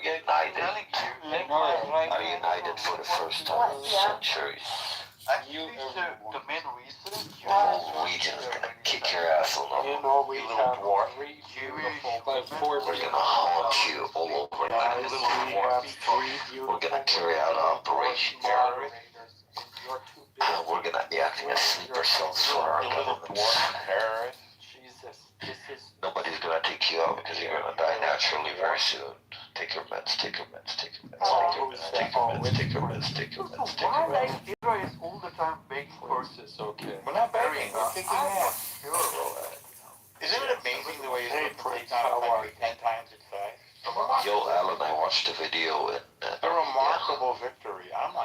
are united for the first time in centuries. Actually, sir, the main reason Norwegians gonna kick your ass on You them. know, we You have little dwarf. three Jewish beautiful We're gonna haunt you all over guys. like little We have dwarf. three beautiful We're gonna carry out Operation Terrorist. moderators, and you're too busy. We're gonna be acting as sleeper cells for our You little government. dwarf terrorist. Jesus, this is... Nobody's gonna take you out because you're gonna die naturally very soon. Take your meds, take your meds, take your meds, take your meds, take your meds, take your meds, take your meds, take Why your meds. like Leroy is all the time begging for It's okay. We're not begging, we're kicking ass. Sure. Isn't it amazing the way Hey, you can take Prince, down a how are country 10 times its size? Yo, Alan, I watched a video in A remarkable victory. I'm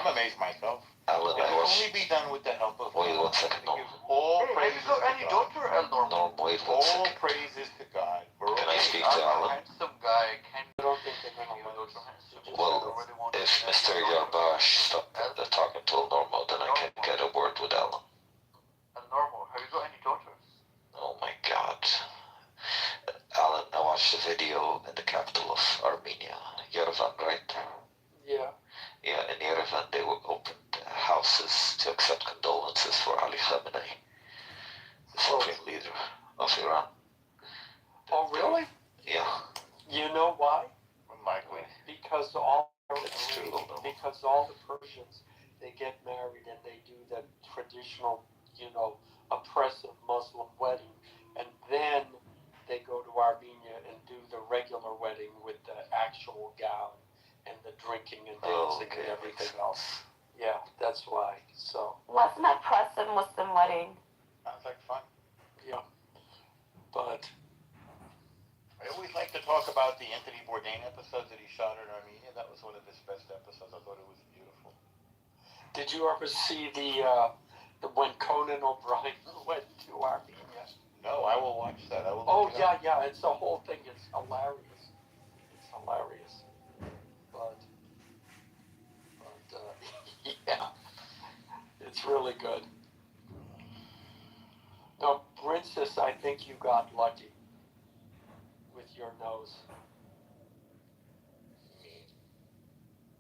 amazed myself. Alan, It I can watched. only be done with the help of Wait, God. 1 second, no. Give all Hey, have praises you got to any God. daughter, Elnor? No, wait 1 All second. praises to God. Can I speak to I'm a Alan? handsome guy. Can I don't think they're gonna you let daughter us. handsome? Well, I really want if to have Mr. your daughter. Yarbash stopped talking to normal, then I can get a word with Alan. Normal. Have you got any daughter? Oh my god. Alan, I watched a video in the capital of Armenia, Yerevan, right? Yeah. Yeah, in Yerevan they were opened houses to accept condolences for Ali Khamenei, the supreme leader of Iran. Oh, really? Yeah, You know why? Likely. Because all it's true. because all the Persians, they get married and they do the traditional, oppressive Muslim wedding, and then they go to Armenia and do the regular wedding with the actual gown and the drinking and dancing and everything else. Yeah, that's why. So, Wasn't that oppressive Muslim wedding? Sounds like fun. yeah. But I always like to talk about the Anthony Bourdain episodes that he shot in Armenia. That was one of his best episodes. I thought it was beautiful. did you ever see the when Conan O'Brien went to Armenia? No, I will watch that. I will Oh look it up. yeah, it's the whole thing. It's hilarious. It's hilarious. But yeah, it's really good. Now, Princess, I think you got lucky with your nose.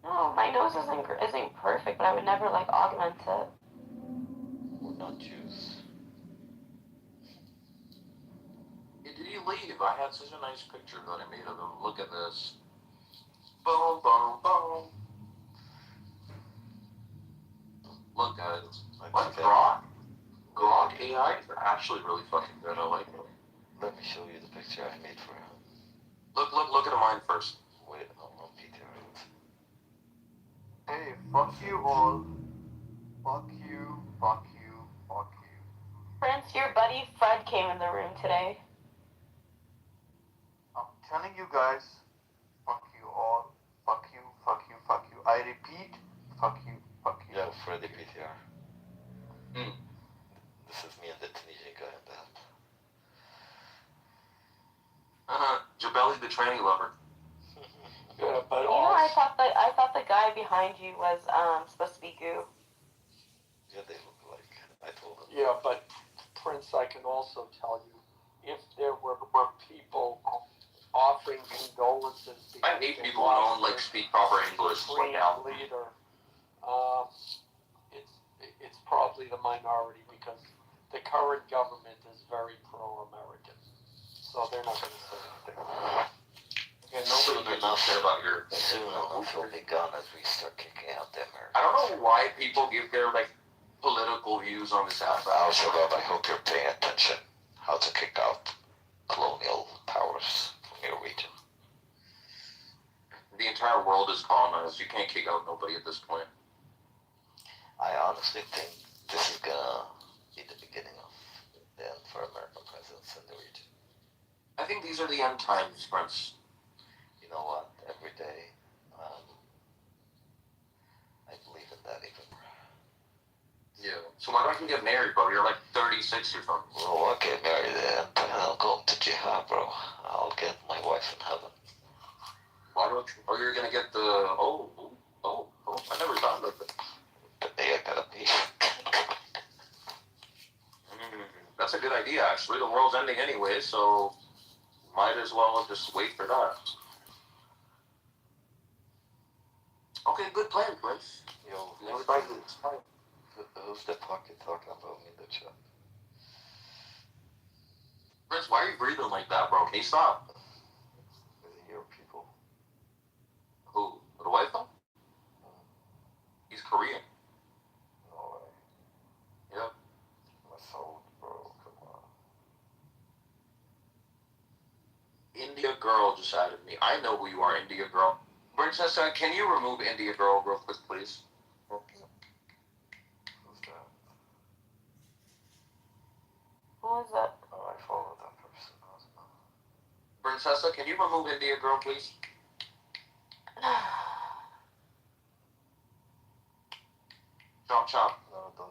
No, my nose isn't perfect, but I would never augment it. We're not Jews. Hey, did he leave? I had such a nice picture that I made of him. Look at this. Boom, boom, boom. Look at it. What? Grok? Grok AI? They're actually really fucking good. I like them. Let me show you the picture I made for him. Look at mine first. Wait, no, Peter. Hey, fuck you all. Fuck you, fuck you, fuck you. Prince, your buddy Fred came in the room today. I'm telling you guys, fuck you all. Fuck you, fuck you, fuck you. I repeat, fuck you, fuck you. Yeah, Freddy PTR. Hmm. This is me and the Tunisian guy in that. Jabeli the tranny lover. Yeah, but I thought the guy behind you was supposed to be Goo. Yeah, they look like. I told him. Yeah, but Prince, I can also tell you, if there were people offering condolences, I hate people who don't speak proper English. supreme leader, it's probably the minority because the current government is very pro-American, so they're not going to say anything. Yeah, nobody does care about your opinion. Soon enough will be gone as we start kicking out the I Americans. don't know why people give their political views on this app. Al-Shabaab, I hope you're paying attention how to kick out colonial powers from your region. The entire world is colonized. You can't kick out nobody at this point. I honestly think this is gonna be the beginning of the end for American presence in the region. I think these are the end times, Prince. You know what? Every day, I believe in that even more. Yeah. So why don't you get married, bro? You're like 36 or something. Bro, I'll get married and I'll go to jihad, bro. I'll get my wife in heaven. Why don't you? Or you're gonna get the oh. I never thought about that. The day I gotta be. That's a good idea, actually. The world's ending anyway, so might as well just wait for that. Okay, good plan, Prince. Yo, Everybody gets fine. who's the fucking talking about me in the chat? Prince, why are you breathing like that, bro? Can you stop? Your people. Who? The white one? He's Korean. No way. Yep. My soul, bro. Come on. India Girl just added me. I know who you are, India Girl. Princess, can you remove India Girl real quick, please? Who's that? Who is that? Oh, I followed that person. Princessa, can you remove India Girl, please? Chomp chomp. No, don't.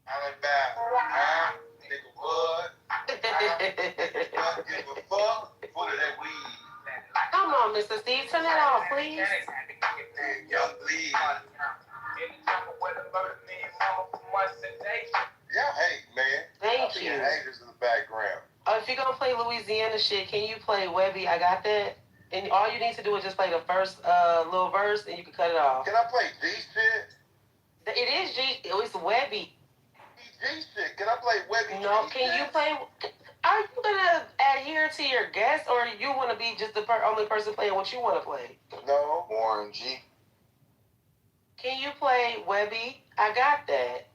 I ain't bad. Huh? Nigga, what? Don't give a fuck. Full of that weed. Come on, Mr. Steve, turn it off, please. Young bleed. Yeah, hey, man. Thank you. Haters in the background. If you're gonna play Louisiana shit, can you play Webby? I got that. And all you need to do is just play the first little verse, and you can cut it off. Can I play G shit? It is G. It's Webby. G shit. Can I play Webby? No, G can shit? you play? Are you gonna adhere to your guest, or you want to be just the only person playing what you want to play? No. Warren G. Can you play Webby? I got that.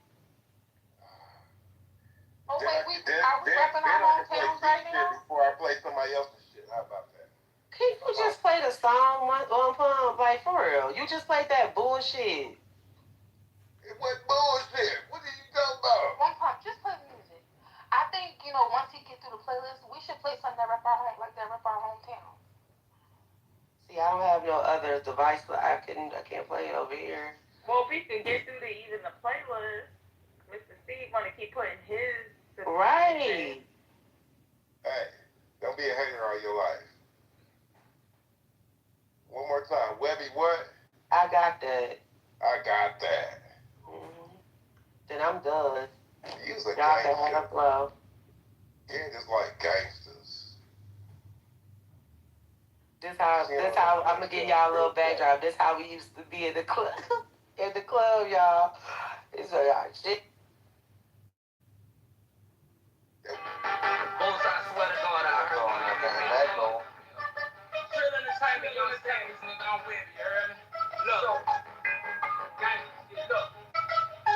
Oh, Then wait, then are we then repping I our can play hometowns G right shit now? before I play somebody else's shit. How about that? Can you just play the song one pump? Like, for real. You just played that bullshit. It was bullshit. What are you talking about? One pump, just play music. I think, once he gets through the playlist, we should play something that rep our home, like that rep our hometown. See, I don't have no other device, but I can't play it over here. Well, if we can get through to even the playlist, Mr. Steve want to keep putting his. Right. Hey, don't be a hater all your life. One more time. Webby what? I got that. I got that. Mm-hmm. Then I'm done. You's a Y'all can have gangster. a flow. Yeah, just like gangsters. This how I'm gonna give y'all a little backdrop. This how we used to be in the club. In the club, y'all. This is y'all shit. Both I swear to God, I heard one of them. Chillin' the type of young standards, nigga, I'm with you, heard me? Look, look,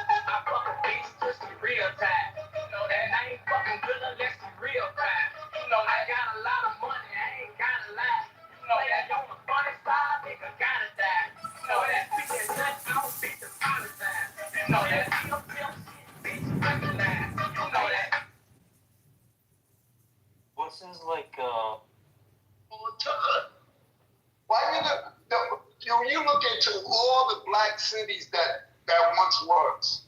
I fuck a beast till she real tight. That I ain't fucking good unless she real fine. I got a lot of money, I ain't gotta lie. That on the funny side, nigga gotta die. That bitch is nuts, I don't beat the policy sign. That pimp shit, bitch, recognize. That. What's his like? Why you look into all the black cities that once was,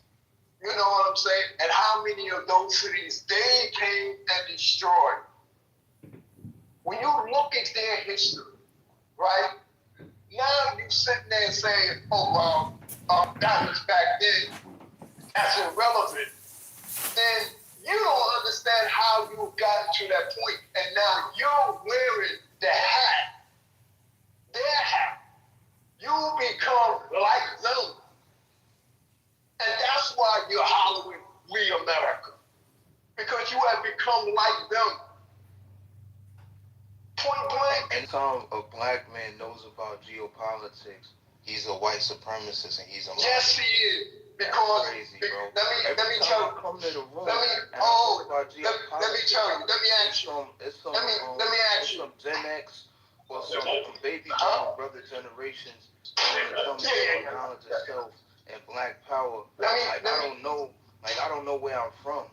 you know what I'm saying, and how many of those cities they came and destroyed. When you look at their history, right? Now you sitting there saying, "Oh well, that was back then. That's irrelevant." Then you don't understand how you got to that point, and now you're wearing the hat, their hat. You become like them. And that's why you're hollering, "We America." Because you have become like them. Point blank. Anytime a black man knows about geopolitics, he's a white supremacist and he's a Yes, he is. Because crazy, bro. let me tell you. Come to the room Let me tell you. Let me ask you. Let me ask you. Some Gen X or some baby boom brother generations tell me about knowledge of self and black power. I don't know where I'm from.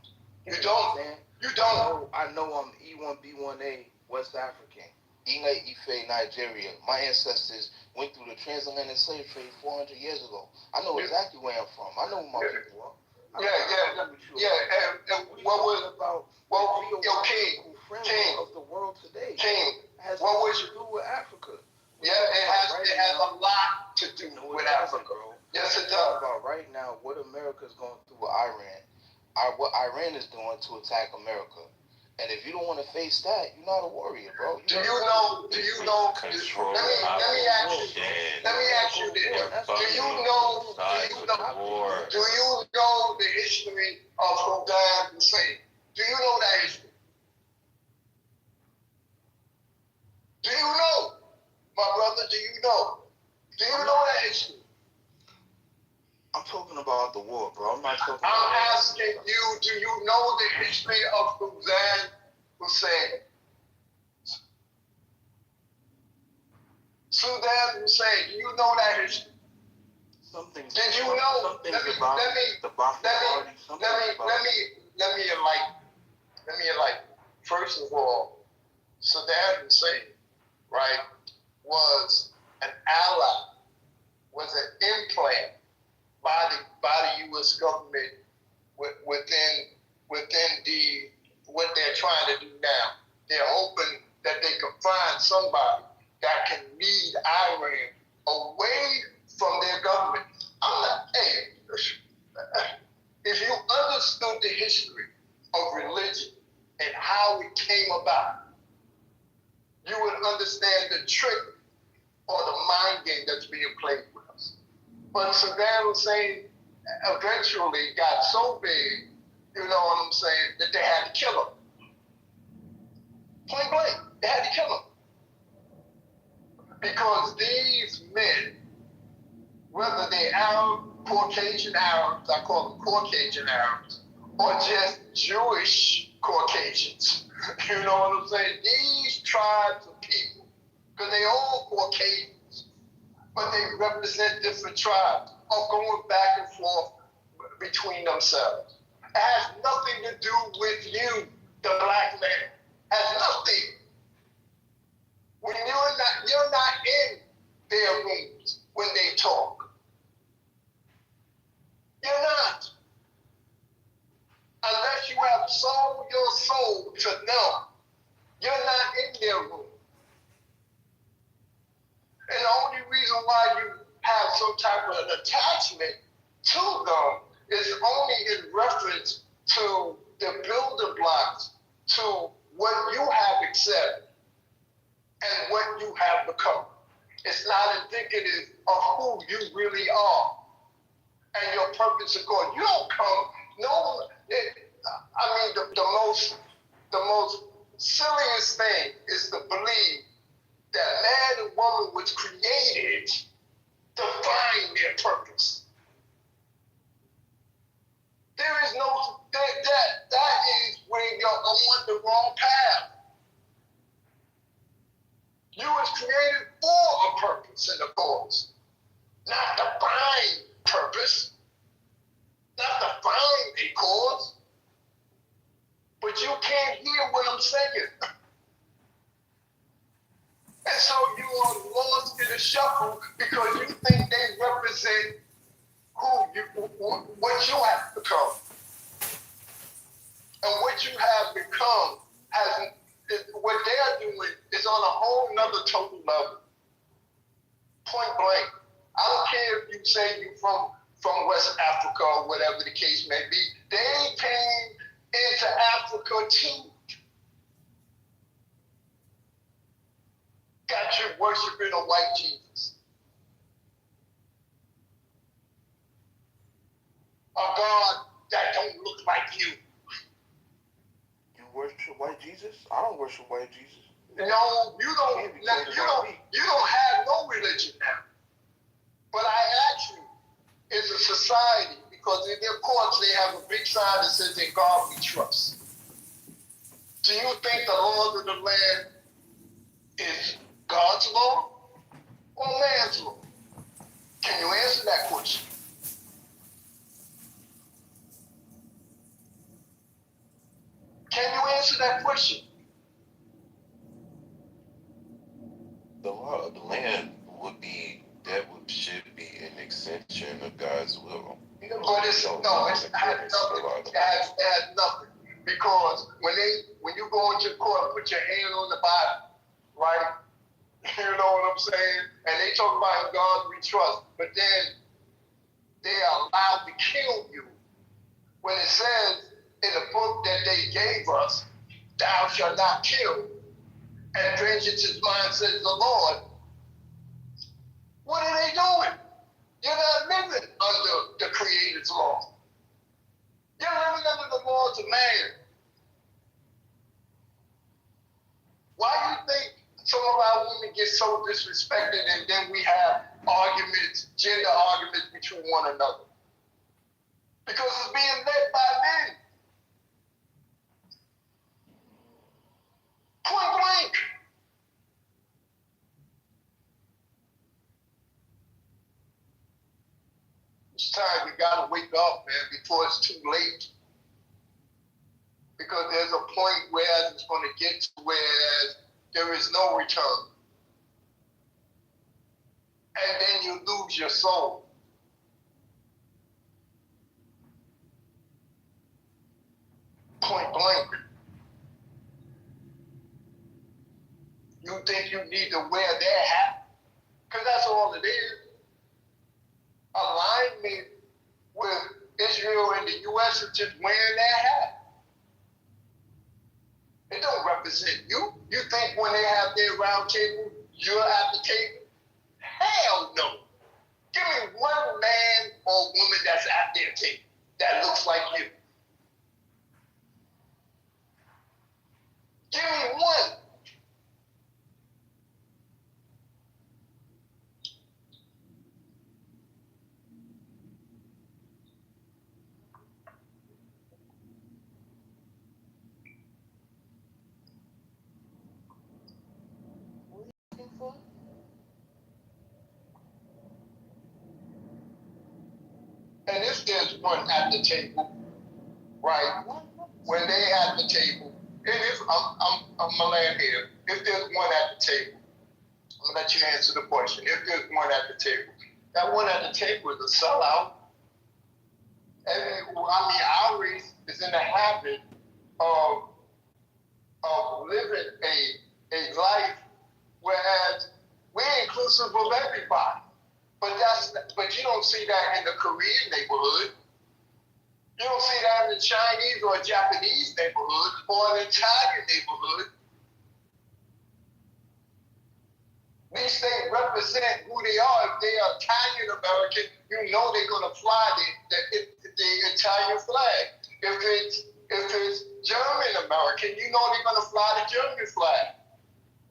You don't. You don't. I know I'm E1B1A West African. Ine Ife, Nigeria. My ancestors went through the transatlantic slave trade 400 years ago. I know exactly where I'm from. I know who my people are. And what was about King of the world today? King, Has what was to do with Africa. Yeah, it has a lot to do with Africa. Bro. Yes, it does. About right now, what America's going through with Iran. What Iran is doing to attack America. And if you don't want to face that, you're not a warrior, bro. Do you know? Control Let me ask you. Let me ask you this. Do you know the history of Saddam Hussein? Do you know that history? Do you know, my brother? Do you know? Do you know that history? I'm talking about the war, bro. I'm not talking. I'm asking you. Do you know the history of Saddam Hussein? Saddam Hussein. Do you know that history? Did you know? Let me enlighten. First of all, Saddam Hussein, right, was an ally, was an implant by the U.S. government within the what they're trying to do now. They're hoping that they can find somebody that can lead Iran away from their government. If you understood the history of religion and how it came about, you would understand the trick or the mind game that's being played with us. But Saddam Hussein eventually got so big, you know what I'm saying, that they had to kill him. Point blank, they had to kill him. Because these men, whether they're Arab, Caucasian Arabs, I call them Caucasian Arabs, or just Jewish Caucasians, you know what I'm saying? These tribes of people, because they all Caucasians, but they represent different tribes, are going back and forth between themselves. It has nothing to do with you, the black man. It has nothing. When you're not in their rooms when they talk. You're not. Unless you have sold your soul to them, you're not in their room. And the only reason why you have some type of an attachment to them is only in reference to the building blocks to what you have accepted and what you have become. It's not indicative of who you really are and your purpose of God. You don't come, the most silliest thing is to believe that man and woman was created to find their purpose. There is no, that is where you're on the wrong path. You was created for a purpose and a cause, not to find purpose, not to find a cause. But you can't hear what I'm saying. And so you are lost in the shuffle because you think they represent what you have become. And what you have become what they're doing is on a whole nother total level. Point blank. I don't care if you say you're from West Africa or whatever the case may be. They came into Africa too. Got you worshiping a white Jesus. A God that don't look like you. You worship white Jesus? I don't worship white Jesus. No, you don't have no religion now. But I ask you, it's a society, because in their courts they have a big sign that says in God we trust. Do you think the laws of the land is God's law or man's law? Can you answer that question? Can you answer that question? The law of the land should be an extension of God's will. But it has nothing. Because when you go into court, put your hand on the Bible, right? You know what I'm saying? And they talk about God we trust, but then they are allowed to kill you. When it says in the book that they gave us, thou shalt not kill, and vengeance is mine, says the Lord, what are they doing? You're not living under the Creator's law. You're living under the laws of man. Why do you think some of our women get so disrespected and then we have arguments, gender arguments between one another? Because it's being led by men. Point blank. It's time we gotta wake up, man, before it's too late. Because there's a point where it's gonna get to where there is no return. And then you lose your soul. Point blank. You think you need to wear their hat? Because that's all it is. Alignment with Israel and the U.S. is just wearing their hat. It don't represent you. You think when they have their round table, you're at the table? Hell no. Give me one man or woman that's at their table that looks like you. Give me one. And if there's one at the table, right? When they at the table, and if I'm gonna land here, if there's one at the table, I'm gonna let you answer the question. If there's one at the table, that one at the table is a sellout. And our race is in the habit of living a life, whereas we're inclusive of everybody. But you don't see that in the Korean neighborhood. You don't see that in the Chinese or Japanese neighborhood or an Italian neighborhood. These things represent who they are. If they are Italian American, you know they're going to fly the Italian flag. If it's German American, you know they're going to fly the German flag.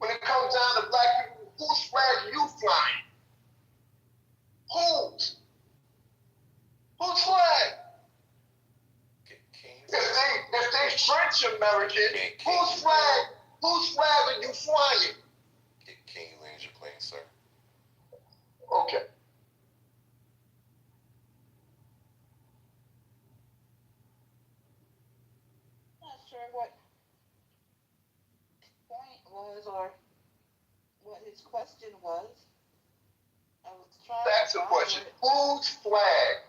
When it comes down to black people, whose flag are you flying? Whose? Whose flag? If they French American, whose flag are you flying? Can you land your plane, sir? Okay. Not sure what his point was or what his question was. I was trying. That's the question. Whose flag,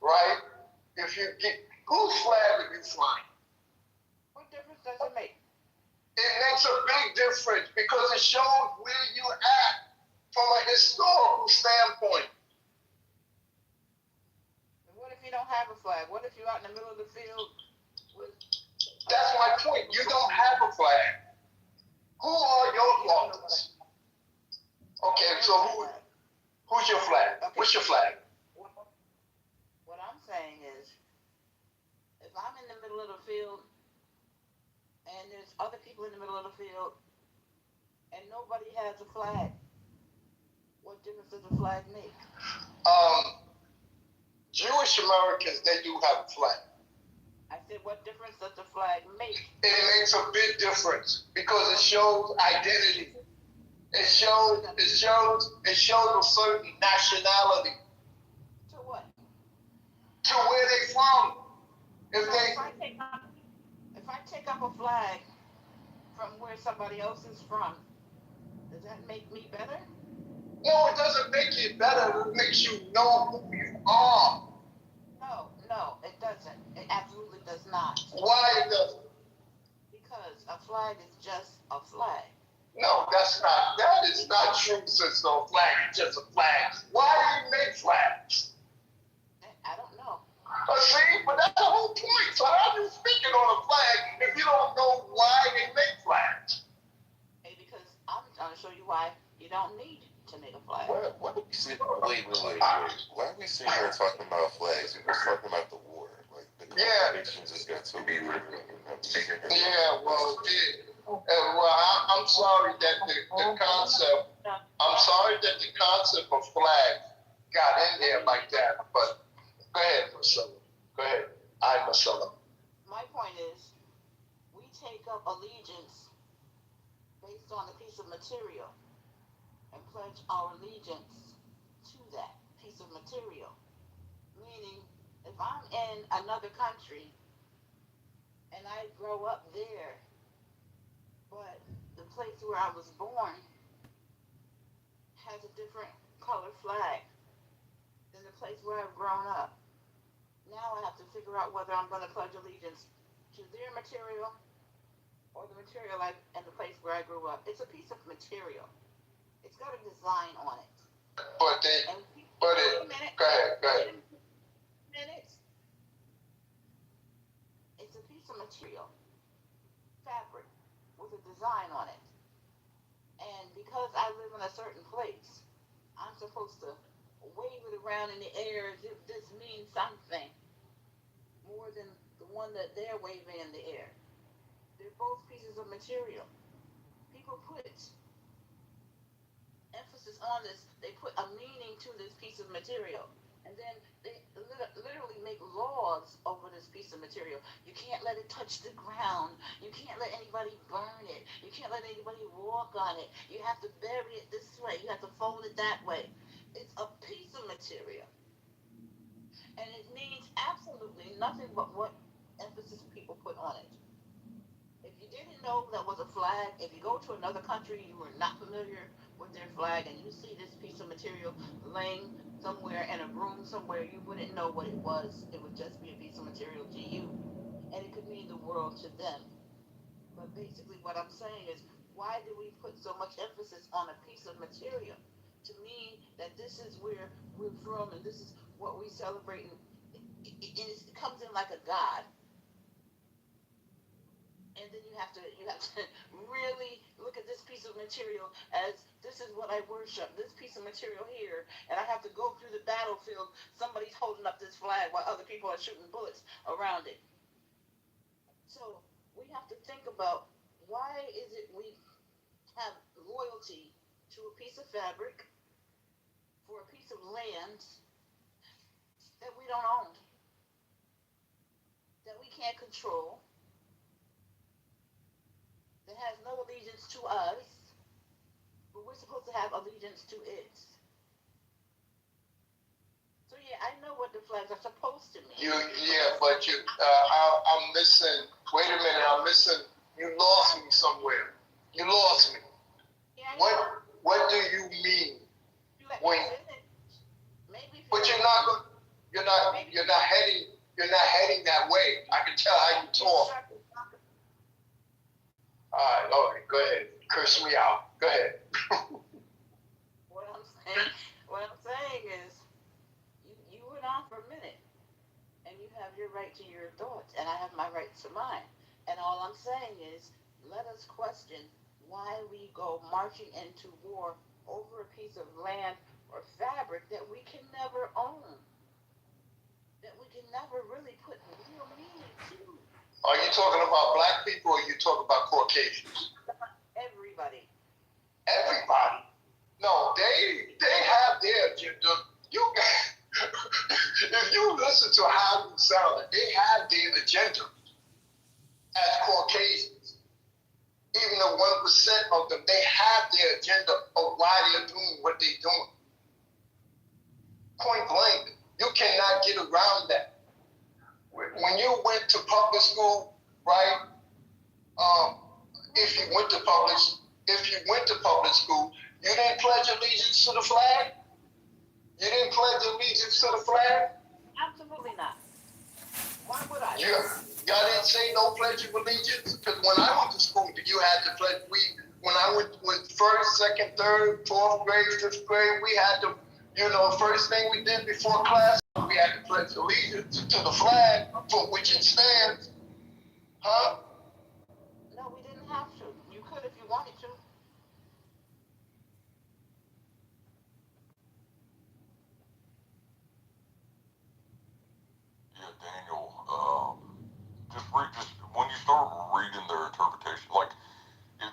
right? If you get whose flag are you flying? What difference does it make? It makes a big difference because it shows where you're at from a historical standpoint. What if you don't have a flag? What if you're out in the middle of the field with... That's my point. You don't have a flag. Who are your fathers? Okay, so who's your flag? Okay. What's your flag? What I'm saying is, if I'm in the middle of the field and there's other people in the middle of the field and nobody has a flag, what difference does the flag make? Jewish Americans, they do have a flag. I said, what difference does the flag make? It makes a big difference because it shows identity. It shows a certain nationality. To what? To where they from. If I take up a flag from where somebody else is from, does that make me better? No, it doesn't make you better. It makes you know who you are. No, it doesn't. It absolutely does not. Why it doesn't? Because a flag is just a flag. No, that is not true, sister. A flag is just a flag. Why do you make flags? I don't know. See, but that's the whole point. So how are you speaking on a flag if you don't know why they make flags? Hey, because I'm trying to show you why you don't need to make a flag. Why are we sitting? Wait. Why are we sitting here talking about flags? We're just talking about the war. Like the contradictions just got so weird. Yeah, well, it did. I'm sorry that the concept. I'm sorry that the concept of flag got in there like that. But go ahead, Marcella. Go ahead. I'm Marcella. My point is, we take up allegiance based on a piece of material and pledge our allegiance to that piece of material. Meaning, if I'm in another country and I grow up there, but the place where I was born has a different color flag than the place where I've grown up. Now I have to figure out whether I'm going to pledge allegiance to their material or the material in the place where I grew up. It's a piece of material. It's got a design on it. Go ahead. It's a piece of material, fabric, with a design on it. And because I live in a certain place, I'm supposed to wave it around in the air as if this means something more than the one that they're waving in the air. They're both pieces of material. People put emphasis on this. They put a meaning to this piece of material. And then they literally make laws over this piece of material. You can't let it touch the ground. You can't let anybody burn it. You can't let anybody walk on it. You have to bury it this way. You have to fold it that way. It's a piece of material. And it means absolutely nothing but what emphasis people put on it. If you didn't know that was a flag, if you go to another country, you were not familiar with their flag, and you see this piece of material laying somewhere in a room somewhere, you wouldn't know what it was. It would just be a piece of material to you, and it could mean the world to them. But basically what I'm saying is, why do we put so much emphasis on a piece of material to mean that this is where we're from and this is what we celebrate, and it comes in like a god. And then you have to really look at this piece of material as this is what I worship, this piece of material here, and I have to go through the battlefield. Somebody's holding up this flag while other people are shooting bullets around it. So we have to think about, why is it we have loyalty to a piece of fabric for a piece of land that we don't own, that we can't control, that has no allegiance to us, but we're supposed to have allegiance to it. So yeah, I know what the flags are supposed to mean. I'm missing. Wait a minute, I'm missing. You lost me somewhere. You lost me. Yeah, what do you mean? When? But you're not heading that way. I can tell how you talk. All right, go ahead. Curse me out. Go ahead. What I'm saying is, you went on for a minute, and you have your right to your thoughts, and I have my right to mine. And all I'm saying is, let us question why we go marching into war over a piece of land or fabric that we can never own, that we can never really put real meaning to. Are you talking about black people, or are you talking about Caucasians? Everybody. Everybody. No, they have their agenda. If you listen to how you sound, they have their agenda as Caucasians. Even the 1% of them, they have their agenda of why they're doing what they're doing. Point blank. You cannot get around that. When you went to public school, right? If you went to public school, you didn't pledge allegiance to the flag? You didn't pledge allegiance to the flag? Absolutely not. Why would I? Y'all didn't say no pledge of allegiance? Because when I went to school, you had to pledge. When I went with first, second, third, fourth grade, fifth grade, we had to, first thing we did before class we had to pledge allegiance to the flag for which it stands. Huh? No, we didn't have to. You could if you wanted to. Yeah, Daniel. Just when you start reading their interpretation, like if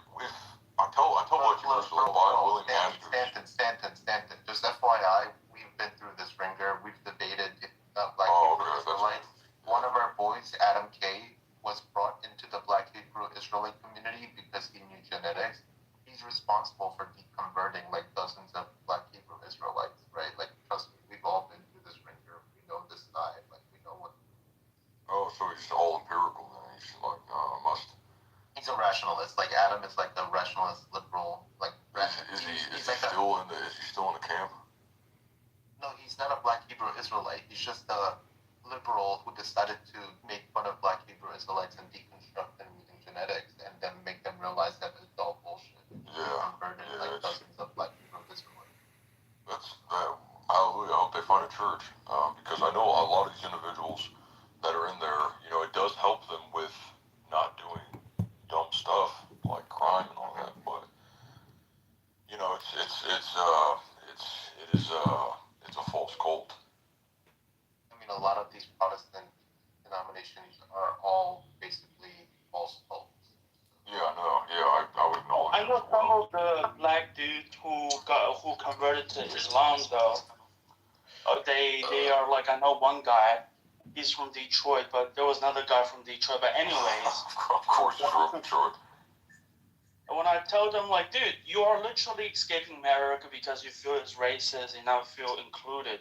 I tell what you listen to Willie Masters. Stanton. Just FYI, we've been through this ringer. We've debated if Black Hebrew Israelites. One of our boys, Adam K, was brought into the Black Hebrew Israelite community because he knew genetics. He's responsible for deconverting like dozens of Black Hebrew Israelites, right? Like, trust me, we've all been through this ringer. We know this side. Like, we know what. Oh, so he's all empirical then. He's like, must. He's a rationalist. Like Adam is like the rationalist liberal. Like, is he still in the camp? No, he's not a Black Hebrew Israelite. He's just a liberal who decided to make fun of Black Hebrew Israelites and deconstruct them using genetics, and then make them realize that it's all bullshit. Yeah. Converted like dozens of Black Hebrew Israelites. Hallelujah. I hope they find a church, because I know a lot of these individuals that are in there. It does help them with not doing dumb stuff like crime and all that, but it's a false cult. I mean, a lot of these Protestant denominations are all basically false cults. Yeah, I know. Yeah, I would acknowledge. I know some of the black dudes who converted to Islam though. They are like, I know one guy. He's from Detroit, but there was another guy from Detroit. But anyways, of course, he's from Detroit. When I tell them, like, dude, you are literally escaping America because you feel it's racist and now feel included.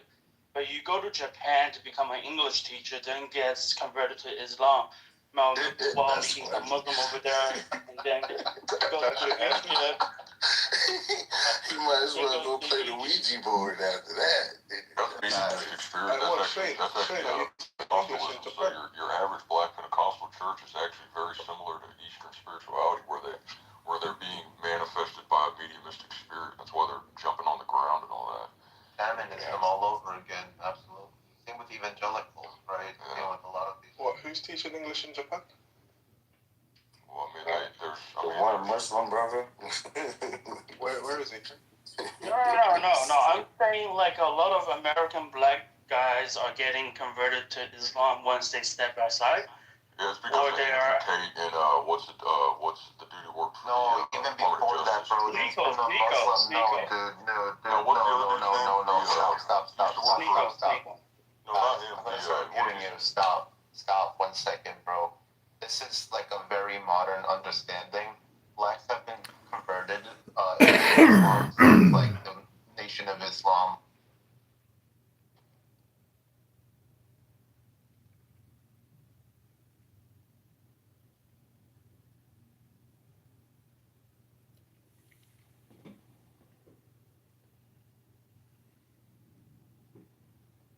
But you go to Japan to become an English teacher, then gets converted to Islam. While meeting a Muslim over there, and then go to India. You might as well go play the Ouija board after that. That's the experience. That's actually Pentecostalism. So your average Black Pentecostal church is actually very similar to Eastern spirituality, where they're being manifested by a mediumistic spirit. That's why they're jumping on the ground and all that. Shamanism all over again, absolutely. Same with evangelicals, right? Yeah. Same with a lot of these. What? Who's teaching English in Japan? Well, I mean, there's one Muslim brother. Where is he? No. I'm saying like a lot of American black guys are getting converted to Islam once they step outside. Yeah, it's because they are. And what's the dude who worked for No, even before that, bro. Nico. No, Stop. No, not him. I'm gonna start giving you. Stop. 1 second, bro. This is like a very modern understanding. Blacks have been converted, like the Nation of Islam,